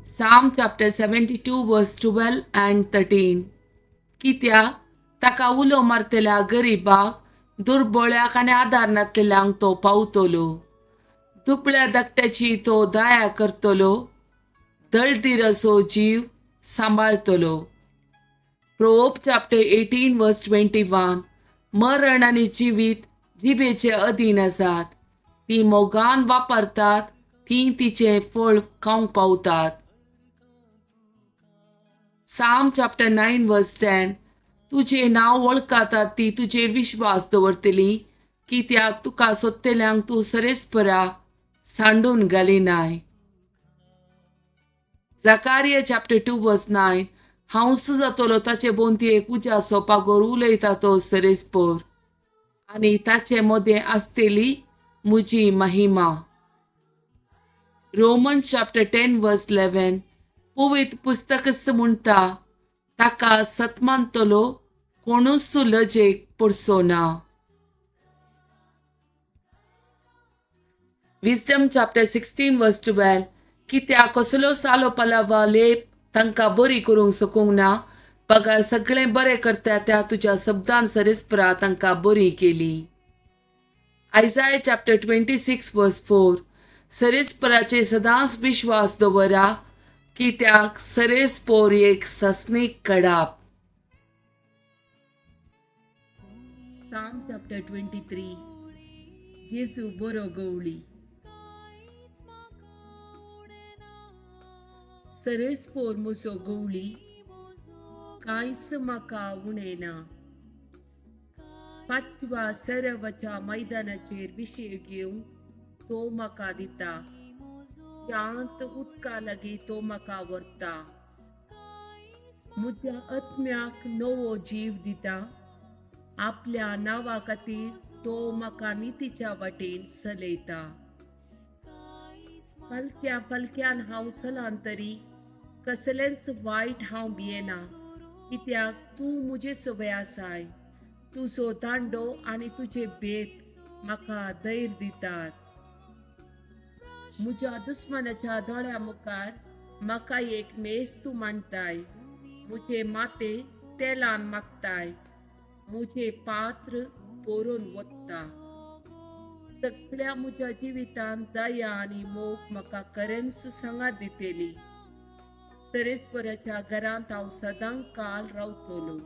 Psalm chapter 72 verse 12 and 13. कित्याक ताका उलो मारतल्या गरीबाक दुर्बळ्याक आनी आदार नासलेल्यांक तो पावतलो. दुबळ्या धाकट्याची तो दया करतलो. दळदिरसो जीव सांबाळतलो. Proverbs chapter 18 verse 21. मरण आणि जिवीत जिभेचे अधीन आसात. ती मोगान वापरतात ती तिचे फळ खावंक पावतात. Psalm chapter 9 verse 10. तुझे नाव वळखातात ती तुझेर विश्वास दवरतली कित्याक तुका सोदतल्यांक तू सरेस्परा सांडून घालिनाय. Zachariah chapter 2 verse 9. हांव जातलो ताचे भोवती एक उज्याचो पागोर उलयता तो सरेस्पर आनी ताचे मदें आसतली म्हजी महिमा. Romans chapter 10 verse 11. पवित्र पुस्तकस म्हणटा ताका सतमानतलो कोणूच लजेक पडचो ना. Wisdom chapter 16 verse 12. कित्याक कसलो सालो पालावा लेप तांकां बरी करूंक सकूंक ना. पगार सगळें बरें करता त्या तुज्या शब्दान सरेस्परा तांकां बरी केली. Isaiah chapter 26 verse 4. सरेस्पराचे सदांच विश्वास दवरा कित्याक सरेस्पोर एक ससनीक कडाप. Psalm chapter 23. जेजू बरो गवळी. सरेस्पोर म्हजो गवळी कांयच म्हाका उणेना. पांचव्या सरावाच्या मैदानाचेर विशय घेवंक तो म्हाका दिता. शांत उदका लागीं तो म्हाका व्हरता. म्हज्या आत्म्याक नवो जीव दिता. आपल्या नांवा खातीर तो म्हाका नितीच्या वाटेन चलयता. पलक्या पलक्यान हांव चलां तरी कसलेंच वायट हांव भियेना कित्याक तूं म्हजे सवय आसाय. तुजो दांडो आनी तुजे भेट म्हाका धैर्य दितात. म्हज्या दुस्मनाच्या दोळ्या मुखार म्हाका एक मेज तूं मांडटाय. म्हजे माते तेलान मागताय. म्हजे पात्र भरून वता. सगळ्या म्हज्या जिवितान दया आनी मोग म्हाका खरेंच सांगात दितेली. सरेस्पराच्या घरांत हांव सदां काल रावतलो.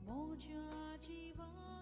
मोज्या जिवा